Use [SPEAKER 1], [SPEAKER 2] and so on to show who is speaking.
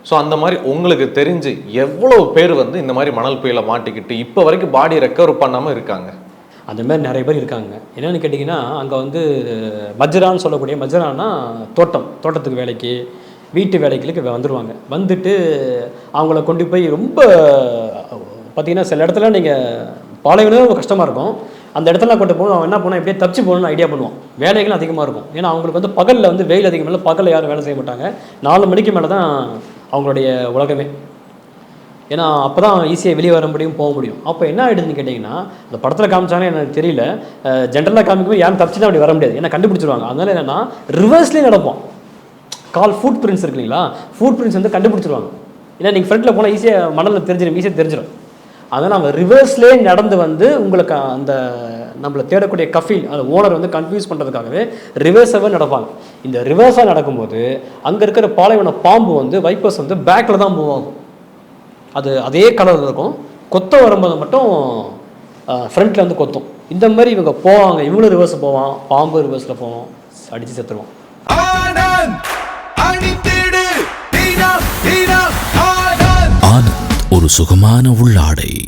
[SPEAKER 1] So அந்த மாதிரி உங்களுக்கு தெரிஞ்சு எவ்வளோ பேர் வந்து இந்த மாதிரி மணல் புயலை மாட்டிக்கிட்டு இப்போ வரைக்கும் பாடி ரெக்கவர் பண்ணாமல் இருக்காங்க?
[SPEAKER 2] அந்த மாதிரி நிறைய பேர் இருக்காங்க. என்னென்னு கேட்டிங்கன்னா, அங்கே வந்து மஜ்ரான்னு சொல்லக்கூடிய, மஜ்ரான்னா தோட்டத்துக்கு வேலைக்கு, வீட்டு வேலைகளுக்கு வந்துடுவாங்க. வந்துட்டு அவங்கள கொண்டு போய் ரொம்ப பார்த்திங்கன்னா, சில இடத்துல நீங்கள் பாலைவனம் ரொம்ப கஷ்டமாக இருக்கும். அந்த இடத்துல கொண்டு போகணும், அவன் என்ன பண்ணுவான், எப்படியே தப்பிச்சு போகணும்னு ஐடியா பண்ணுவான். வேலைகளும் அதிகமாக இருக்கும். ஏன்னா அவங்களுக்கு வந்து பகலில் வந்து வெயில் அதிகம் இல்லை, பகலில் யாரும் வேலை செய்ய மாட்டாங்க. 4 மணிக்கு மேலே தான் அவங்களுடைய உலகமே. ஏன்னா அப்போ தான் ஈஸியாக வெளியே வர முடியும், போக முடியும். அப்போ என்ன ஆகிடுதுன்னு கேட்டிங்கன்னா, அந்த படத்தில் காமிச்சானே எனக்கு தெரியல, ஜென்ரலாக காமிக்கும்போது யாரும் தப்பிச்சு தான் அப்படி வர முடியாது, ஏன்னா கண்டுபிடிச்சிருவாங்க. அதனால என்னென்னா ரிவர்ஸ்லேயே நடப்போம். ஃபுட் பிரிண்ட்ஸ் இருக்கு இல்லைங்களா, ஃபுட் பிரிண்ட்ஸ் வந்து கண்டுபிடிச்சிருவாங்க. ஏன்னா நீங்கள் ஃப்ரண்ட்டில் போனால் ஈஸியாக மணலில் தெரிஞ்சிடும், ஈஸியாக தெரிஞ்சிடும். அதனால் நம்ம ரிவர்ஸ்லேயே நடந்து வந்து உங்களுக்கு அந்த நம்மளை தேடக்கூடிய கஃபீல், அந்த ஓனர் வந்து கன்ஃபியூஸ் பண்ணுறதுக்காகவே ரிவர்ஸாகவே நடப்பாங்க. இந்த ரிவர்ஸாக நடக்கும்போது அங்கே இருக்கிற பாலைவன பாம்பு வந்து வைப்பர்ஸ் வந்து பேக்கில் தான் மூவ் ஆகும். அது அதே கலரில் இருக்கும். கொத்த வரும்போது மட்டும் ஃப்ரண்ட்டில் வந்து கொத்தும். இந்த மாதிரி இவங்க போவாங்க. இவங்களும் ரிவர்ஸ் போவான், பாம்பு ரிவர்ஸில் போவோம், அடித்து செத்துருவோம்.
[SPEAKER 3] ஆனந்த் ஒரு சுகமான உள்ளாடை.